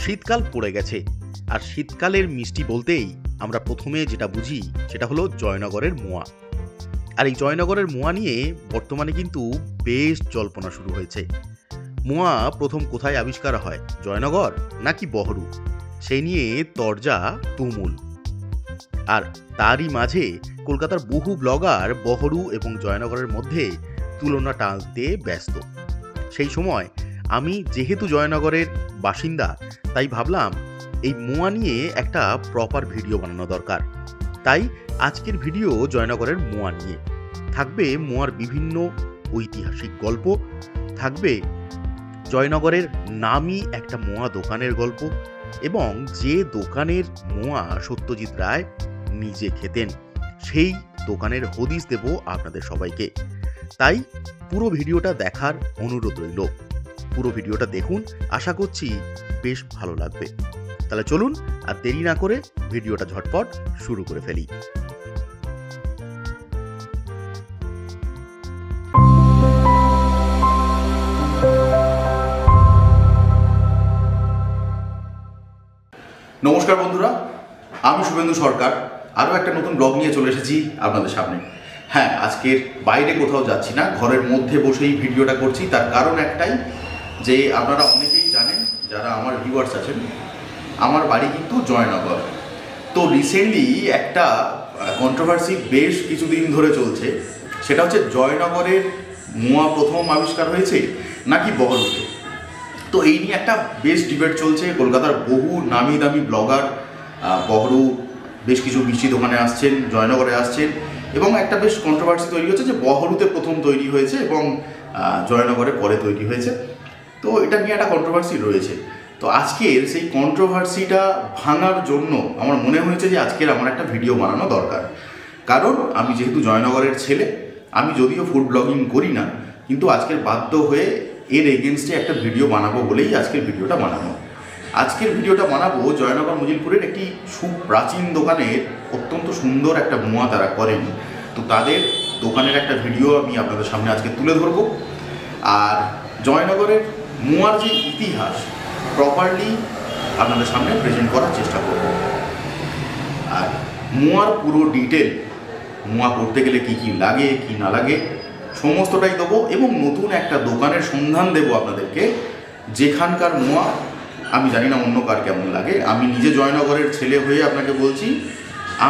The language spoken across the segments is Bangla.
শীতকাল পড়ে গেছে, আর শীতকালের মিষ্টি বলতেই আমরা প্রথমে যেটা বুঝি সেটা হলো জয়নগরের মোয়া। আর এই জয়নগরের মোয়া নিয়ে বর্তমানে কিন্তু বেশ জল্পনা শুরু হয়েছে। মোয়া প্রথম কোথায় আবিষ্কার হয়, জয়নগর নাকি বহরু, সেই নিয়ে তরজা তুমুল। আর তারই মাঝে কলকাতার বহু ব্লগার বহরু এবং জয়নগরের মধ্যে তুলনা টানতে ব্যস্ত। সেই সময় আমি যেহেতু জয়নগরের বাসিন্দা, তাই ভাবলাম এই মোয়া নিয়ে একটা প্রপার ভিডিও বানানো দরকার। তাই আজকের ভিডিও জয়নগরের মোয়া নিয়ে থাকবে। মোয়ার বিভিন্ন ঐতিহাসিক গল্প থাকবে, জয়নগরের নামী একটা মোয়া দোকানের গল্প, এবং যে দোকানের মোয়া সত্যজিৎ রায় নিজে খেতেন সেই দোকানের হদিস দেব আপনাদের সবাইকে। তাই পুরো ভিডিওটা দেখার অনুরোধ রইল। পুরো ভিডিওটা দেখুন, আশা করছি বেশ ভালো লাগবে। তাহলে চলুন আর দেরি না করে ভিডিওটা ঝটপট শুরু করে ফেলি। নমস্কার বন্ধুরা, আমি শুভেন্দু সরকার আরও একটা নতুন ব্লগ নিয়ে চলে এসেছি আপনাদের সামনে। হ্যাঁ, আজকের বাইরে কোথাও যাচ্ছি না, ঘরের মধ্যে বসেই ভিডিওটা করছি। তার কারণ একটাই, যে আপনারা অনেকেই জানেন, যারা আমার ভিউয়ার্স আছেন, আমার বাড়ি কিন্তু জয়নগর। তো রিসেন্টলি একটা কন্ট্রোভার্সি বেশ কিছুদিন ধরে চলছে, সেটা হচ্ছে জয়নগরের মোয়া প্রথম আবিষ্কার হয়েছে নাকি বহরুতে। তো এই নিয়ে একটা বেশ ডিবেট চলছে। কলকাতার বহু নামি দামি ব্লগার বহরু বেশ কিছু মিষ্টি দোকানে আসছেন, জয়নগরে আসছেন, এবং একটা বেশ কন্ট্রোভার্সি তৈরি হচ্ছে যে বহরুতে প্রথম তৈরি হয়েছে এবং জয়নগরে পরে তৈরি হয়েছে। তো এটা নিয়ে একটা কন্ট্রোভার্সি রয়েছে। তো আজকের সেই কন্ট্রোভার্সিটা ভাঙার জন্য আমার মনে হয়েছে যে আজকের আমার একটা ভিডিও বানানো দরকার। কারণ আমি যেহেতু জয়নগরের ছেলে, আমি যদিও ফুড ব্লগিং করি না, কিন্তু আজকের বাধ্য হয়ে এর এগেনস্টে একটা ভিডিও বানাবো বলেই আজকের ভিডিওটা বানানো। আজকের ভিডিওটা বানাবো জয়নগর মজিলপুরের একটি সুপ্রাচীন দোকানের অত্যন্ত সুন্দর একটা মোয়া তারা করেন। তো তাদের দোকানের একটা ভিডিও আমি আপনাদের সামনে আজকে তুলে ধরবো, আর জয়নগরের মোয়ার যে ইতিহাস প্রপারলি আপনাদের সামনে প্রেজেন্ট করার চেষ্টা করব। আর মোয়ার পুরো ডিটেল, মোয়া করতে গেলে কি কি লাগে কি না লাগে সমস্তটাই দেবো, এবং নতুন একটা দোকানের সন্ধান দেবো আপনাদেরকে, যেখানকার মোয়া আমি জানি না অন্য কার কেমন লাগে। আমি নিজে জয়নগরের ছেলে হয়ে আপনাকে বলছি,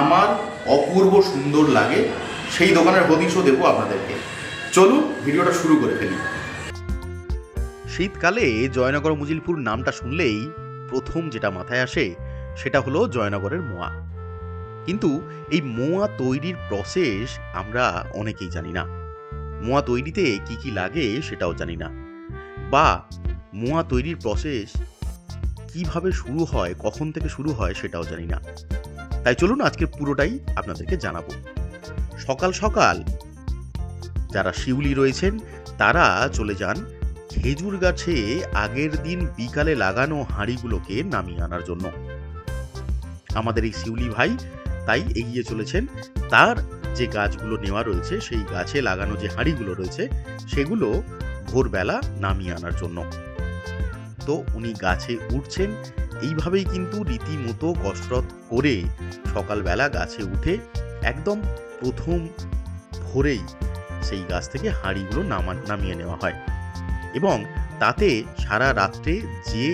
আমার অপূর্ব সুন্দর লাগে। সেই দোকানের হদিশও দেবো আপনাদেরকে। চলুন ভিডিওটা শুরু করে ফেলি। শীতকালে জয়নগর মজিলপুর নামটা শুনলেই প্রথম যেটা মাথায় আসে সেটা হলো জয়নগরের মোয়া। কিন্তু এই মোয়া তৈরির প্রসেস আমরা অনেকেই জানি না। মোয়া তৈরিতে কি কি লাগে সেটাও জানি না, বা মোয়া তৈরির প্রসেস কিভাবে শুরু হয়, কখন থেকে শুরু হয় সেটাও জানি না। তাই চলুন আজকে পুরোটাই আপনাদেরকে জানাবো। সকাল সকাল যারা শিউলি রয়েছেন তারা চলে যান খেজুর গাছে আগের দিন বিকালে লাগানো হাঁড়িগুলোকে নামিয়ে আনার জন্য। আমাদের এই শিউলি ভাই তাই এগিয়ে চলেছেন তার যে গাছগুলো নেওয়া রয়েছে, সেই গাছে লাগানো যে হাঁড়িগুলো রয়েছে সেগুলো ভোরবেলা নামিয়ে আনার জন্য। তো উনি গাছে উঠছেন, এইভাবেই কিন্তু রীতিমতো কসরত করে সকালবেলা গাছে উঠে একদম প্রথম ভোরেই সেই গাছ থেকে হাঁড়িগুলো নামিয়ে নেওয়া হয়, এবং তাতে সারা রাত্রে যে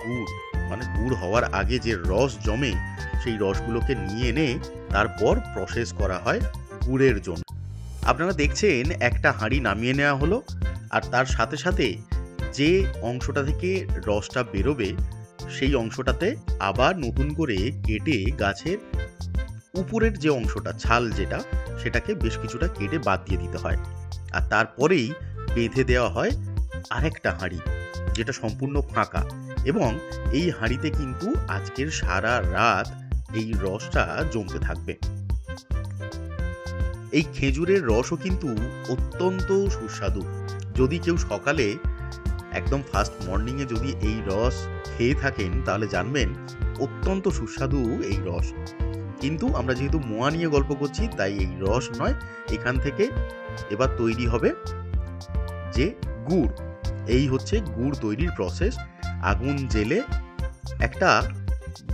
গুড়, মানে গুড় হওয়ার আগে যে রস জমে, সেই রসগুলোকে নিয়ে এনে তারপর প্রসেস করা হয় গুড়ের জন্য। আপনারা দেখছেন একটা হাঁড়ি নামিয়ে নেওয়া হলো, আর তার সাথে সাথে যে অংশটা থেকে রসটা বেরোবে সেই অংশটাতে আবার নতুন করে কেটে গাছের উপরের যে অংশটা, ছাল যেটা, সেটাকে বেশ কিছুটা কেটে বাদ দিয়ে দিতে হয়। আর তারপরেই বেঁধে দেওয়া হয় আরেকটা হাঁড়ি যেটা সম্পূর্ণ ফাঁকা, এবং এই হাঁড়িতে কিন্তু আজকের সারা রাত এই রসটা জমতে থাকবে। এই খেজুরের রসও কিন্তু অত্যন্ত সুস্বাদু। যদি কেউ সকালে একদম ফার্স্ট মর্নিংয়ে যদি এই রস খেয়ে থাকেন তাহলে জানবেন অত্যন্ত সুস্বাদু এই রস। কিন্তু আমরা যেহেতু মোয়া নিয়ে গল্প করছি, তাই এই রস নয়, এখান থেকে এবার তৈরি হবে যে গুড়। এই হচ্ছে গুড় তৈরির প্রসেস। আগুন জেলে একটা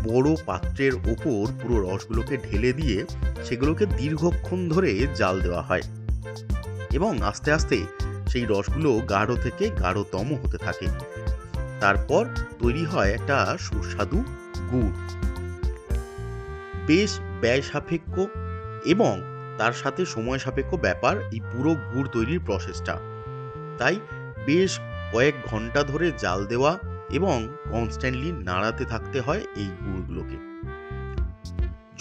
বড় পাত্রের ওপর পুরো রসগুলোকে ঢেলে দিয়ে সেগুলোকে দীর্ঘক্ষণ ধরে জাল দেওয়া হয় এবং আস্তে আস্তে সেই রসগুলো গাঢ় থেকে গাঢ়তম হতে থাকে। তারপর তৈরি হয় একটা সুস্বাদু গুড়। বেশ ব্যয় সাপেক্ষ এবং তার সাথে সময় সাপেক্ষ ব্যাপার এই পুরো গুড় তৈরির প্রসেসটা। তাই বেশ কয়েক ঘন্টা ধরে জাল দেওয়া এবং কনস্ট্যান্টলি নাড়াতে থাকতে হয় এই গুড়গুলোকে।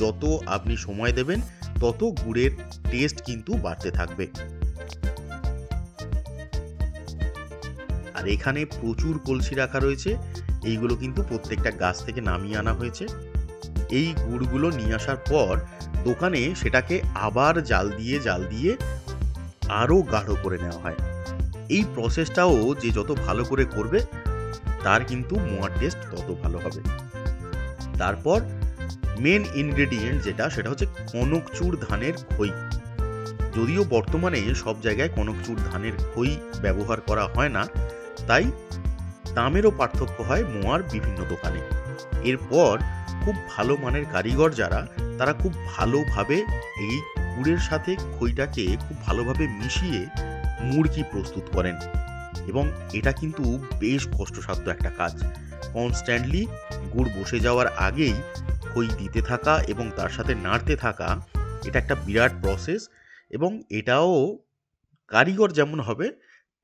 যত আপনি সময় দেবেন তত গুড়ের টেস্ট কিন্তু বাড়তে থাকবে। আর এখানে প্রচুর কলসি রাখা রয়েছে, এইগুলো কিন্তু প্রত্যেকটা গাছ থেকে নামিয়ে আনা হয়েছে। এই গুড়গুলো নিয়ে আসার পর দোকানে সেটাকে আবার জাল দিয়ে আরও গাঢ় করে নেওয়া হয়। এই প্রসেসটাও যে যত ভালো করে করবে তার কিন্তু মোয়ার টেস্ট তত ভালো হবে। তারপর মেন ইনগ্রেডিয়েন্ট সেটা হচ্ছে কনকচুর ধানের খই। যদিও বর্তমানে সব জায়গায় কনকচুর ধানের খই ব্যবহার করা হয় না, তাই দামেরও পার্থক্য হয় মোয়ার বিভিন্ন দোকানে। এরপর খুব ভালো মানের কারিগর যারা, তারা খুব ভালোভাবে এই গুড়ের সাথে খইটাকে খুব ভালোভাবে মিশিয়ে মুড়কি প্রস্তুত করেন এবং এটা কিন্তু বেশ কষ্টসাধ্য একটা কাজ। কনস্ট্যান্টলি গুড় বসে যাওয়ার আগেই খই দিতে থাকা এবং তার সাথে নাড়তে থাকা, এটা একটা বিরাট প্রসেস এবং এটাও কারিগর যেমন হবে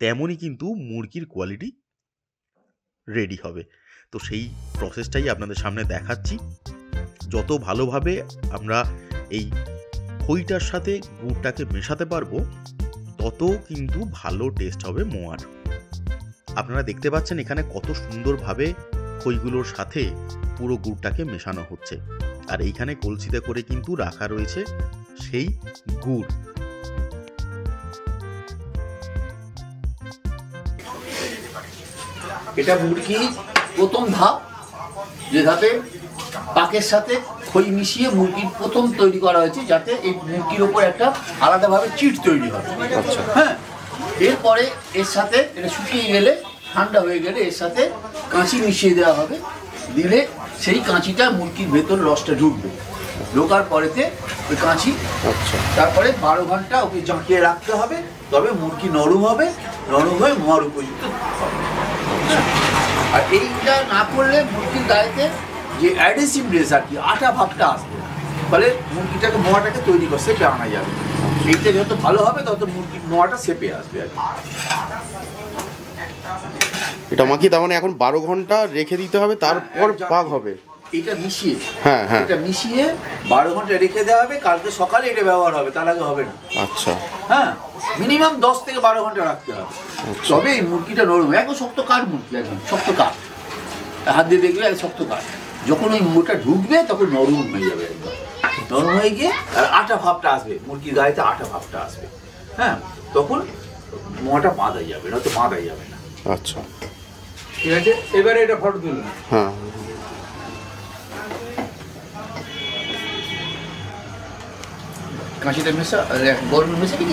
তেমনই কিন্তু মুড়কির কোয়ালিটি রেডি হবে। তো সেই প্রসেসটাই আপনাদের সামনে দেখাচ্ছি। যত ভালোভাবে আমরা এই খইটার সাথে গুড়টাকে মেশাতে পারবো তত কিন্তু ভালো টেস্ট হবে মোয়ার। আপনারা দেখতে পাচ্ছেন এখানে কত সুন্দরভাবে খইগুলোর সাথে পুরো গুড়টাকে মেশানো হচ্ছে। আর এইখানে কলসিতে করে কিন্তু রাখা রয়েছে সেই গুড়। এটা মুরগি প্রথম ধাপ, যে ধাপে পাকের সাথে খই মিশিয়ে মুরগির প্রথম তৈরি করা হয়েছে, যাতে এই মুরগির ওপর একটা আলাদাভাবে চিট তৈরি হয়। আচ্ছা, হ্যাঁ। এরপরে এর সাথে এটা শুকিয়ে গেলে, ঠান্ডা হয়ে গেলে এর সাথে কাঁচি মিশিয়ে দেওয়া হবে। দিলে সেই কাঁচিটা মুরগির ভেতর রসটা ঢুকবে। ঢোকার পরেতে ওই কাঁচি, আচ্ছা, তারপরে 12 ঘন্টা ওকে জাঁকিয়ে রাখতে হবে, তবে মুরগি নরম হবে, নরম হয়ে মোয়ার উপযুক্ত হবে। আর এইটা না করলে মুরগির গায়েতে যে অ্যাডিসিভনেস আর কি, আটা ভাবটা আসবে, ফলে মুরগিটাকে মোয়াটাকে তৈরি করে সেপে আনা যাবে। এইটা যত ভালো হবে তত মুরগির মোয়াটা সেপে আসবে আর কি। এটা মাখিয়ে তার মানে এখন 12 ঘন্টা রেখে দিতে হবে, তারপর পাক হবে। এটা মিশিয়ে, হ্যাঁ হ্যাঁ, এটা মিশিয়ে 12 ঘন্টা রেখে দেওয়া হবে। কালকে সকালে এটা ব্যবহার হবে, তার আগে হবে না। আচ্ছা, হ্যাঁ, মিনিমাম 10 থেকে 12 ঘন্টা রাখতে হবে, তবে এই মুরগিটা নরম। একদম শক্ত কাঠ মুরগি, একদম শক্ত কাঠ, হাত দিয়ে দেখবে এক শক্ত কাঠ। যখন ওই মুরগিটা ঢুকবে তখন নরম হয়ে যাবে, একদম নরম হয়ে গিয়ে আর আটা ভাবটা আসবে, মুরগির গায়েতে আটা ভাবটা আসবে। হ্যাঁ, তখন মোয়াটা বাঁধা যাবে, নয়তো বাঁধা যাবে না। আচ্ছা, ঠিক আছে। এবারে এটা ফটো তুলুন। হ্যাঁ, কাঁচিটা মেশা, গরম মেশা কি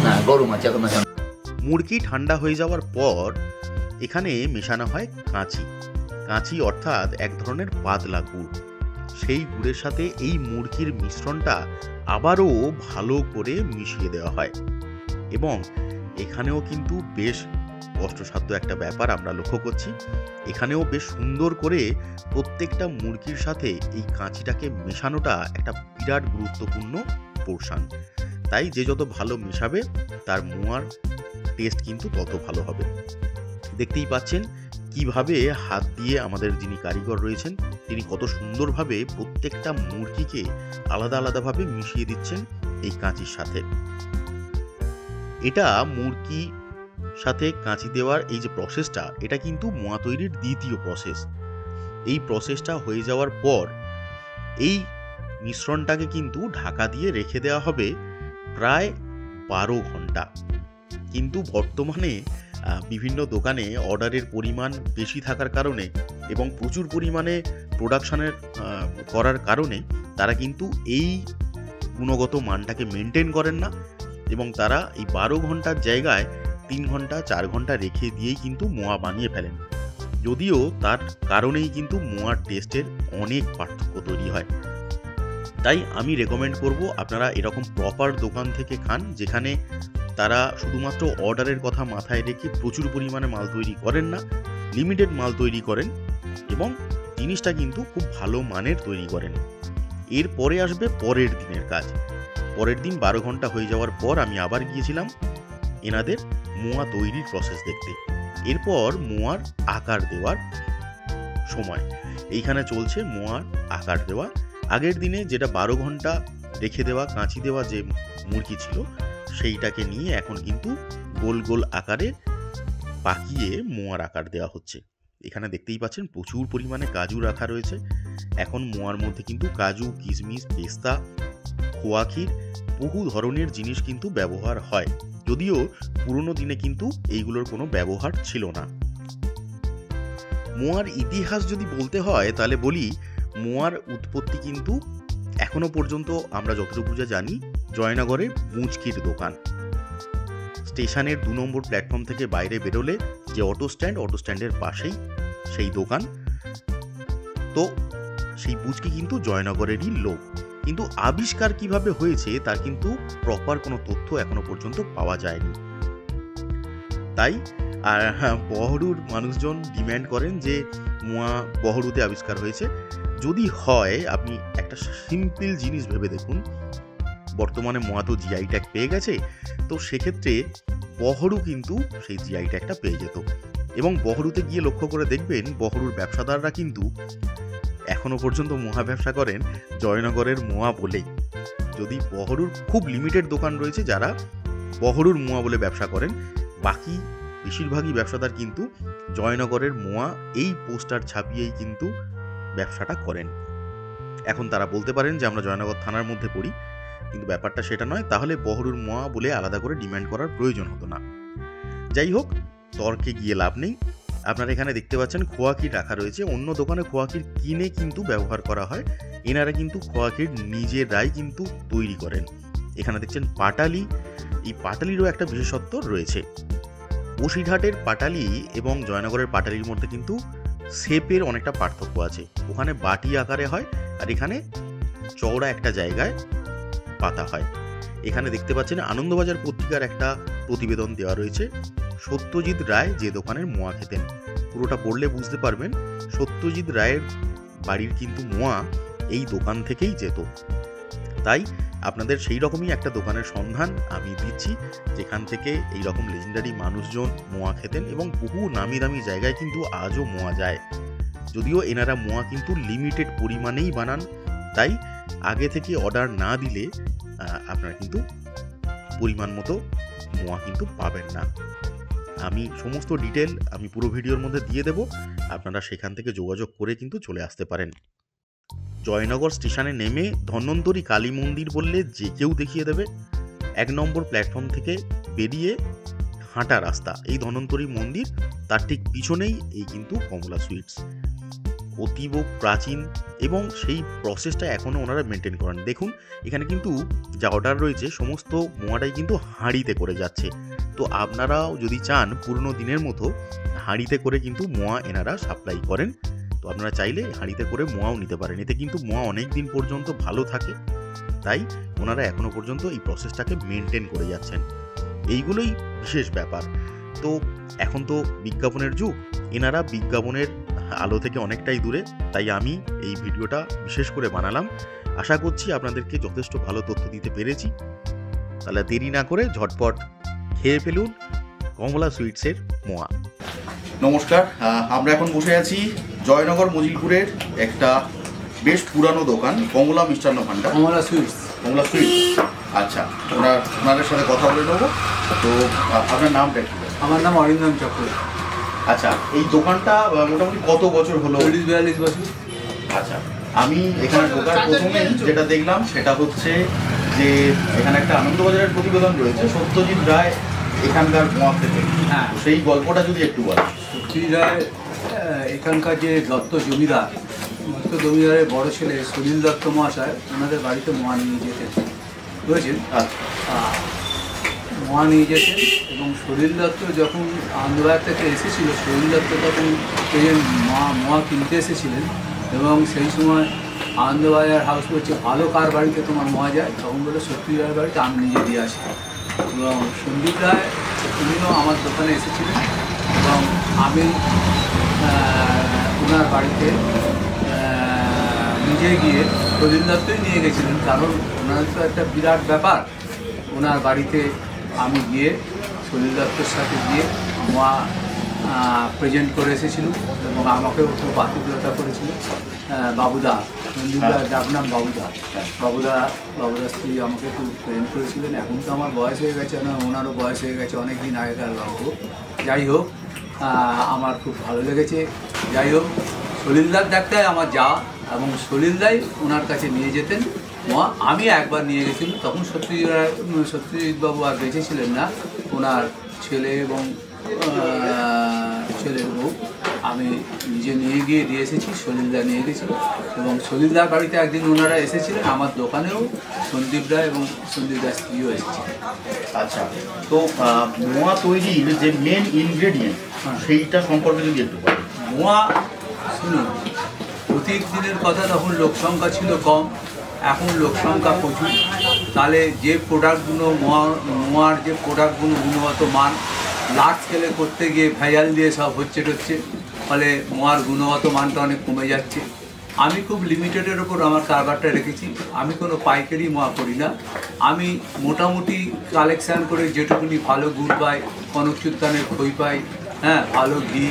না, গরম আছে এখন মেশানো। মুরগি ঠান্ডা হয়ে যাওয়ার পর এখানে মেশানো হয় কাঁচি। কাঁচি অর্থাৎ এক ধরনের পাতলা গুড়। সেই গুড়ের সাথে এই মুরগির মিশ্রণটা আবারও ভালো করে মিশিয়ে দেওয়া হয় এবং এখানেও কিন্তু বেশ কষ্টসাধ্য একটা ব্যাপার আমরা লক্ষ্য করছি। এখানেও বেশ সুন্দর করে প্রত্যেকটা মুরগির সাথে এই কাঁচিটাকে মেশানোটা একটা বিরাট গুরুত্বপূর্ণ পোর্শন। তাই যে যত ভালো মেশাবে তার মোয়ার টেস্ট কিন্তু তত ভালো হবে। দেখতেই পাচ্ছেন কিভাবে হাত দিয়ে আমাদের যিনি কারিগর রয়েছেন তিনি কত সুন্দরভাবে প্রত্যেকটা মুরগিকে আলাদা আলাদাভাবে মিশিয়ে দিচ্ছেন এই কাঁচির সাথে। এটা মুরগি সাথে কাঁচি দেওয়ার এই যে প্রসেসটা, এটা কিন্তু মোয়া তৈরির দ্বিতীয় প্রসেস। এই প্রসেসটা হয়ে যাওয়ার পর এই মিশ্রণটাকে কিন্তু ঢাকা দিয়ে রেখে দেওয়া হবে প্রায় 12 ঘন্টা। কিন্তু বর্তমানে বিভিন্ন দোকানে অর্ডারের পরিমাণ বেশি থাকার কারণে এবং প্রচুর পরিমাণে প্রোডাকশানের করার কারণে তারা কিন্তু এই গুণগত মানটাকে মেনটেন করেন না এবং তারা এই 12 ঘন্টার জায়গায় 3 ঘন্টা 4 ঘন্টা রেখে দিয়েই কিন্তু মোয়া বানিয়ে ফেলেন। যদিও তার কারণেই কিন্তু মোয়ার টেস্টের অনেক পার্থক্য তৈরি হয়। তাই আমি রেকমেন্ড করব আপনারা এরকম প্রপার দোকান থেকে খান, যেখানে তারা শুধুমাত্র অর্ডারের কথা মাথায় রেখে প্রচুর পরিমাণে মাল তৈরি করেন না, লিমিটেড মাল তৈরি করেন এবং জিনিসটা কিন্তু খুব ভালো মানের তৈরি করেন। এরপরে আসবে পরের দিনের কাজ। পরের দিন 12 ঘন্টা হয়ে যাওয়ার পর আমি আবার গিয়েছিলাম এনাদের মোয়া তৈরির প্রসেস দেখতে। এরপর মোয়ার আকার দেওয়ার সময় এইখানে চলছে মোয়ার আকার দেওয়া। আগের দিনে যেটা 12 ঘন্টা রেখে দেওয়া কাঁচি দেওয়া যে মুরগি ছিল সেইটাকে নিয়ে এখন কিন্তু গোল গোল আকারে পাকিয়ে মোয়ার আকার দেওয়া হচ্ছে। এখানে দেখতেই পাচ্ছেন প্রচুর পরিমাণে কাজু রাখা রয়েছে। এখন মোয়ার মধ্যে কিন্তু কাজু, কিশমিশ, পেস্তা, খোয়া ক্ষীর বহু ধরনের জিনিস কিন্তু ব্যবহার হয়, যদিও পুরনো দিনে কিন্তু এইগুলোর কোনো ব্যবহার ছিল না। মোয়ার ইতিহাস যদি বলতে হয় তাহলে বলি, মোয়ার উৎপত্তি কিন্তু এখনো পর্যন্ত আমরা যতটুকু যা জানি জয়নগরে বুঁচকির দোকান। স্টেশনের 2 নম্বর প্ল্যাটফর্ম থেকে বাইরে বেরোলে যে অটো স্ট্যান্ডের পাশেই সেই দোকান। তো সেই বুঁচকি কিন্তু জয়নগরেরই লোক, কিন্তু আবিষ্কার কিভাবে হয়েছে তার কিন্তু প্রপার কোনো তথ্য এখনো পর্যন্ত পাওয়া যায়নি। তাই আর বহরুর মানুষজন ডিম্যান্ড করেন যে মোয়া বহরুতে আবিষ্কার হয়েছে। যদি হয়, আপনি একটা সিম্পল জিনিস ভেবে দেখুন, বর্তমানে মোয়া তো জিআই ট্যাগ পেয়ে গেছে, তো সেক্ষেত্রে বহরু কিন্তু সেই জিআই ট্যাগটা পেয়ে যেত। এবং বহরুতে গিয়ে লক্ষ্য করে দেখবেন বহরুর ব্যবসাদাররা কিন্তু এখনো পর্যন্ত মোয়া ব্যবসা করেন জয়নগরের মোয়া বলেই। যদি বহরুর খুব লিমিটেড দোকান রয়েছে যারা বহরুর মোয়া বলে ব্যবসা করেন, বাকি বেশিরভাগই ব্যবসাদার কিন্তু জয়নগরের মোয়া এই পোস্টার ছাপিয়েই কিন্তু ব্যবসাটা করেন। এখন তারা বলতে পারেন যে আমরা জয়নগর থানার মধ্যে পড়ি, কিন্তু ব্যাপারটা সেটা নয়। তাহলে বহরুর মোয়া বলে আলাদা করে ডিমান্ড করার প্রয়োজন হতো না। যাই হোক, তর্কে গিয়ে লাভ নেই। আপনারা এখানে দেখতে পাচ্ছেন খোয়া ক্ষীর রাখা রয়েছে। অন্য দোকানে খোয়া ক্ষীর কিনে কিন্তু ব্যবহার করা হয়, এনারা কিন্তু খোয়া ক্ষীর নিজেরাই কিন্তু তৈরি করেন। এখানে দেখছেন পাটালি। এই পাটালিরও একটা বিশেষত্ব রয়েছে। বসিরহাটের পাটালি এবং জয়নগরের পাটালির মধ্যে কিন্তু শেপের অনেকটা পার্থক্য আছে। ওখানে বাটি আকারে হয় আর এখানে চওড়া একটা জায়গায় পাতা হয়। এখানে দেখতে পাচ্ছেন আনন্দবাজার পত্রিকার একটা প্রতিবেদন দেওয়া রয়েছে। সত্যজিৎ রায় যে দোকানের মোয়া খেতেন, পুরোটা পড়লে বুঝতে পারবেন সত্যজিৎ রায়ের বাড়ির কিন্তু মোয়া এই দোকান থেকেই যেত। তাই আপনাদের সেই রকমই একটা দোকানের সন্ধান আমি দিচ্ছি, যেখান থেকে এই রকম লেজেন্ডারি মানুষজন মোয়া খেতেন এবং বহু নামি দামি জায়গায় কিন্তু আজও মোয়া যায়। যদিও এনারা মোয়া কিন্তু লিমিটেড পরিমাণেই বানান, তাই আগে থেকে অর্ডার না দিলে আপনারা কিন্তু পরিমাণ মতো মোয়া কিন্তু পাবেন না। আমি সমস্ত ডিটেল আমি পুরো ভিডিওর মধ্যে দিয়ে দেব, আপনারা সেখান থেকে যোগাযোগ করে কিন্তু চলে আসতে পারেন। জয়নগর স্টেশনে নেমে ধন্বন্তরী কালী মন্দির বললে যে কেউ দেখিয়ে দেবে। 1 নম্বর প্ল্যাটফর্ম থেকে বেরিয়ে হাঁটা রাস্তা, এই ধন্বন্তরী মন্দির, তার ঠিক পিছনেই এই কিন্তু কমলা সুইটস। অতীব প্রাচীন এবং সেই প্রসেসটা এখনও ওনারা মেনটেন করেন। দেখুন এখানে কিন্তু যা অর্ডার রয়েছে সমস্ত মোয়াটাই কিন্তু হাঁড়িতে করে যাচ্ছে। তো আপনারাও যদি চান পুরনো দিনের মতো হাঁড়িতে করে কিন্তু মোয়া এনারা সাপ্লাই করেন, তো আপনারা চাইলে হাঁড়িতে করে মোয়াও নিতে পারেন। এতে কিন্তু মোয়া অনেক দিন পর্যন্ত ভালো থাকে, তাই ওনারা এখনো পর্যন্ত এই প্রসেসটাকে মেনটেন করে যাচ্ছেন। এইগুলোই বিশেষ ব্যাপার। তো এখন তো বিজ্ঞাপনের যুগ, এনারা বিজ্ঞাপনের আলো থেকে অনেকটাই দূরে, তাই আমি এই ভিডিওটা বিশেষ করে বানালাম। আশা করছি আপনাদেরকে যথেষ্ট ভালো তথ্য দিতে পেরেছি। তাহলে দেরি না করে ঝটপট খেয়ে ফেলুন কমলা সুইটসের মোয়া। নমস্কার, আমরা এখন বসে আছি জয়নগর মজিলপুরের একটা বেশ পুরানো দোকান, কমলা মিষ্টান্ন ভান্ডার, কমলা সুইটস। কমলা সুইটস। আচ্ছা, ওনাদের সাথে কথা বলে নেবো। তো আপনার নামটা কি? আমার নাম অরিন্দম চক্রবর্তী। আচ্ছা, এই দোকানটা মোটামুটি কত বছর হলো? 42 বছর। আচ্ছা, আমি এখানে ঢোকার প্রথমে যেটা দেখলাম সেটা হচ্ছে যে এখানে একটা আনন্দবাজারের প্রতিবেদন রয়েছে, সত্যজিৎ রায় এখানকার মোয়া খেতেন। হ্যাঁ, সেই গল্পটা যদি একটু বলেন। সত্যজিৎ রায় এখানকার যে দত্ত জমিদারের বড় ছেলে সুনীল দত্ত মহাশয় ওনাদের বাড়িতে মোয়া নিয়ে যেতেন, বুঝেছেন। মোয়া নিয়ে যেতেন। এবং সলিল দত্ত যখন আনন্দবাজার থেকে এসেছিল, সলিল দত্ত তখন মোয়া কিনতে এসেছিলেন এবং সেই সময় আনন্দবাজার হাউস বলছে ভালো কার বাড়িতে তোমার মোয়া যায়, তখন বলে সত্যজিৎ রায়ের বাড়িতে আমি নিজে দিয়ে আসি। এবং সন্দীপ রায় উনিও আমার দোকানে এসেছিলেন এবং আমি ওনার বাড়িতে নিজে গিয়ে সলিল দত্তই নিয়ে গেছিলেন, কারণ ওনার তো একটা বিরাট ব্যাপার। ওনার বাড়িতে আমি গিয়ে সলিল দত্তর সাথে গিয়ে মোয়া প্রেজেন্ট করে এসেছিল এবং আমাকেও খুব আতিথ্যতা করেছিল বাবুদা, সন্দীপদার ডাক নাম বাবুদা। বাবুদা স্ত্রী আমাকে খুব প্রেজেন্ট করেছিলেন। এখন তো আমার বয়স হয়ে গেছে না, ওনারও বয়স হয়ে গেছে, অনেক দিন আগেকার গল্প। যাই হোক, আমার খুব ভালো লেগেছে। যাই হোক, সলিলদার ডাকটাই আমার যাওয়া এবং সলিলদাই ওনার কাছে নিয়ে যেতেন মোয়া। আমি একবার নিয়ে গেছিলাম, তখন সত্যজিৎবাবু আর বেঁচে ছিলেন না, ওনার ছেলে এবং ছেলের বউ। আমি নিজে নিয়ে গিয়ে দিয়ে এসেছি, সলিলদা নিয়ে গেছিল এবং সলিলদার বাড়িতে একদিন ওনারা এসেছিলেন, আমার দোকানেও সন্দীপ রায় এবং সন্দীপ দাস স্ত্রীও এসেছিলেন। আচ্ছা, তো মোয়া তৈরির যে মেন ইনগ্রেডিয়েন্ট সেইটা সম্পর্কে যদি একটু বলেন। মোয়া শুনুন, অতীত দিনের কথা, তখন লোকসংখ্যা ছিল কম, এখন লোকসংখ্যা প্রচুর। তাহলে যে প্রোডাক্টগুলো মোয়ার যে প্রোডাক্টগুলো গুণগত মান লার্জ স্কেলে করতে গিয়ে ভেজাল দিয়ে সব হচ্ছে, ফলে মোয়ার গুণগত মানটা অনেক কমে যাচ্ছে। আমি খুব লিমিটেডের ওপর আমার কারবারটা রেখেছি। আমি কোনো পাইকারি মোয়া করি না, আমি মোটামুটি কালেকশান করে যেটুকুনি ভালো গুড় পাই, কনকচুত্তানের খই পাই, হ্যাঁ, ভালো ঘি,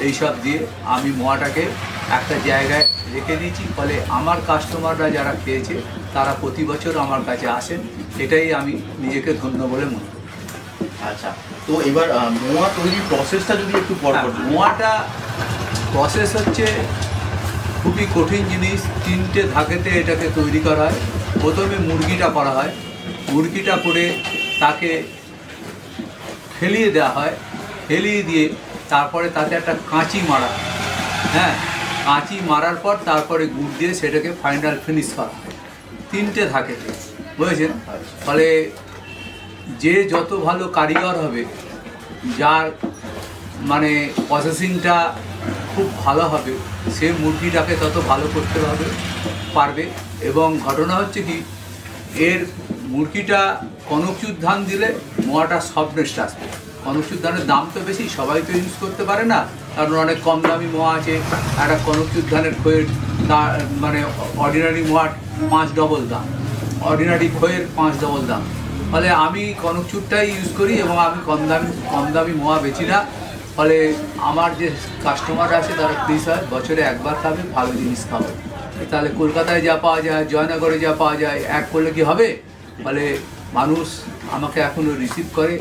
এইসব দিয়ে আমি মোয়াটাকে একটা জায়গায় রেখে দিয়েছি। ফলে আমার কাস্টমাররা যারা খেয়েছে তারা প্রতি বছর আমার কাছে আসেন, এটাই আমি নিজেকে ধন্য বলে মনে করি। আচ্ছা, তো এবার মোয়া তৈরির প্রসেসটা যদি একটু মোয়াটা প্রসেস হচ্ছে খুবই কঠিন জিনিস। 3টে ধাপেতে এটাকে তৈরি করা হয়। প্রথমে মুরগিটা করা হয়, মুরগিটা করে তাকে ফেলিয়ে দেওয়া হয়, ফেলিয়ে দিয়ে তারপরে তাতে একটা কাঁচি মারা হয়, হ্যাঁ, কাঁচি মারার পর তারপরে গুড় দিয়ে সেটাকে ফাইনাল ফিনিশ করা হয়। 3টে ধাপেতে, বুঝেছেন? ফলে যে যত ভালো কারিগর হবে, যার মানে প্রসেসিংটা খুব ভালো হবে, সে মুরগিটাকে তত ভালো করতে পারবে। এবং ঘটনা হচ্ছে কি, এর মুরগিটা কনকচুর ধান দিলে মোয়াটা সফটনেস আসবে। কনকচুর ধানের দাম তো বেশি, সবাই তো ইউজ করতে পারে না, কারণ অনেক কম দামি মোয়া আছে। একটা কনকচুর ধানের খইয়ের মানে অর্ডিনারি মোয়ার 5 ডবল দাম, অর্ডিনারি খইয়ের 5 ডবল দাম। ফলে আমি কনকচুরটাই ইউজ করি এবং আমি কম দামি মোয়া বেচি না। ফলে আমার যে কাস্টমার আছে তারা প্লিজ হয়, বছরে একবার খাবে, ভালো জিনিস খাবে। তাহলে কলকাতায় যা পাওয়া যায়, জয়নগরে যা পাওয়া যায়, এক করলে কি হবে? ফলে মানুষ আমাকে এখনও রিসিভ করে,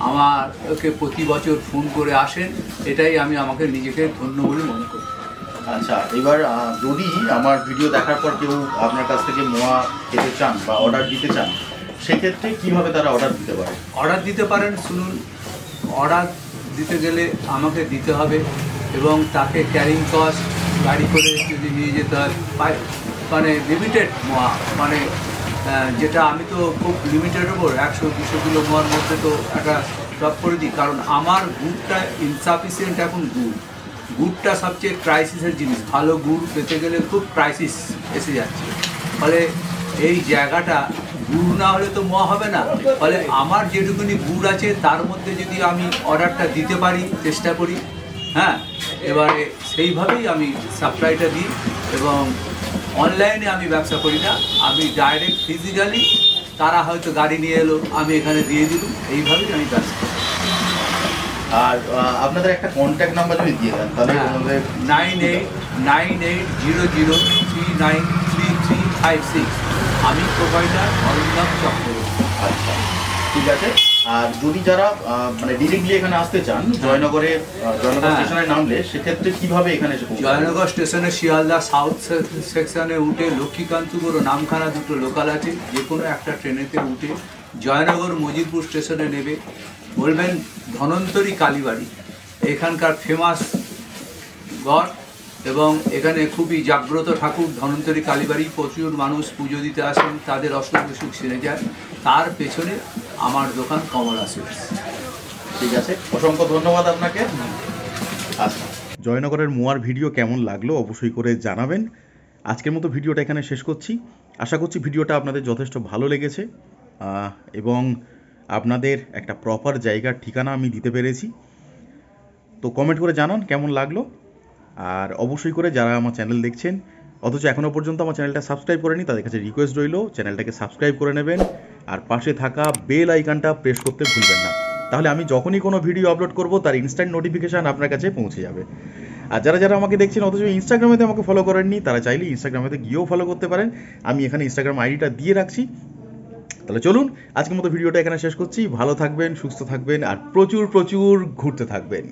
আমাকে প্রতি বছর ফোন করে আসেন, এটাই আমি আমাকে নিজেকে ধন্য বলে মনে করি। আচ্ছা, এবার যদি আমার ভিডিও দেখার পর কেউ আপনার কাছ থেকে মোয়া খেতে চান বা অর্ডার দিতে চান, সেক্ষেত্রে কিভাবে তারা অর্ডার দিতে পারে? অর্ডার দিতে পারেন। শুনুন, অর্ডার দিতে গেলে আমাকে দিতে হবে এবং তাকে ক্যারিং কস্ট গাড়ি করে যদি নিয়ে যেতে হয়, মানে লিমিটেড মোয়া, মানে যেটা আমি তো খুব লিমিটেড ওপর 100-200 কিলো মোয়ার মধ্যে তো একটা ড্রপ করে দিই, কারণ আমার গুড়টা ইনসাফিসিয়েন্ট। এখন গুড়টা সবচেয়ে ক্রাইসিসের জিনিস। ভালো গুড় পেতে গেলে খুব ক্রাইসিস এসে যাচ্ছে। ফলে এই জায়গাটা গুড় না হলে তো মোয়া হবে না। ফলে আমার যেটুকুনি গুড় আছে তার মধ্যে যদি আমি অর্ডারটা দিতে পারি, চেষ্টা করি, হ্যাঁ, এবারে সেইভাবেই আমি সাপ্লাইটা দিই। এবং অনলাইনে আমি ব্যবসা করি না, আমি ডাইরেক্ট ফিজিক্যালি, তারা হয়তো গাড়ি নিয়ে এলো, আমি এখানে দিয়ে দিলাম, এইভাবেই আমি ব্যবসা করি। আর আপনাদের একটা কন্ট্যাক্ট নাম্বার যদি দিয়ে দেন তাহলে 989803933356। আমি প্রোভাইডার অরিন্দম চক্রবর্তী। আচ্ছা, ঠিক আছে। আর যদি যারা মানে ডিরেক্টলি এখানে আসতে চান, জয়নগর স্টেশনে নামলে সেক্ষেত্রে কিভাবে এখানে এসে পৌঁছাবেন? জয়নগর স্টেশনে শিয়ালদা সাউথ সেকশনে উঠে লক্ষ্মীকান্তপুর ও নামখানা দুটো লোকাল আছে, যে কোনো একটা ট্রেনেতে উঠে জয়নগর মজিদপুর স্টেশনে নেবে, বলবেন ধনন্তরী কালীবাড়ি, এখানকার ফেমাস গড এবং এখানে খুবই জাগ্রত ঠাকুর ধনন্তরী কালীবাড়ি। প্রচুর মানুষ পুজো দিতে আসেন, তাদের অসুখ বিসুখ সেরে যায়। তার পেছনে আমার দোকান কমলা সুইটস। ঠিক আছে, অসংখ্য ধন্যবাদ আপনাকে। আচ্ছা, জয়নগরের মোয়ার ভিডিও কেমন লাগলো অবশ্যই করে জানাবেন। আজকের মতো ভিডিওটা এখানে শেষ করছি। আশা করছি ভিডিওটা আপনাদের যথেষ্ট ভালো লেগেছে এবং আপনাদের একটা প্রপার জায়গার ঠিকানা আমি দিতে পেরেছি। তো কমেন্ট করে জানান কেমন লাগলো। আর অবশ্যই করে যারা আমার চ্যানেল দেখছেন অথচ এখনও পর্যন্ত আমার চ্যানেলটা সাবস্ক্রাইব করেনি, তাদের কাছে রিকোয়েস্ট রইল চ্যানেলটাকে সাবস্ক্রাইব করে নেবেন আর পাশে থাকা বেল আইকনটা প্রেস করতে ভুলবেন না। তাহলে আমি যখনই কোনো ভিডিও আপলোড করব তার ইনস্ট্যান্ট নোটিফিকেশান আপনার কাছে পৌঁছে যাবে। আর যারা যারা আমাকে দেখছেন অথচ ইনস্টাগ্রামেতে আমাকে ফলো করেননি, তারা চাইলে ইনস্টাগ্রামেতে গিয়েও ফলো করতে পারেন। আমি এখানে ইনস্টাগ্রাম আইডিটা দিয়ে রাখছি। তাহলে চলুন আজকের মতো ভিডিওটা এখানে শেষ করছি। ভালো থাকবেন, সুস্থ থাকবেন আর প্রচুর প্রচুর ঘুরতে থাকবেন।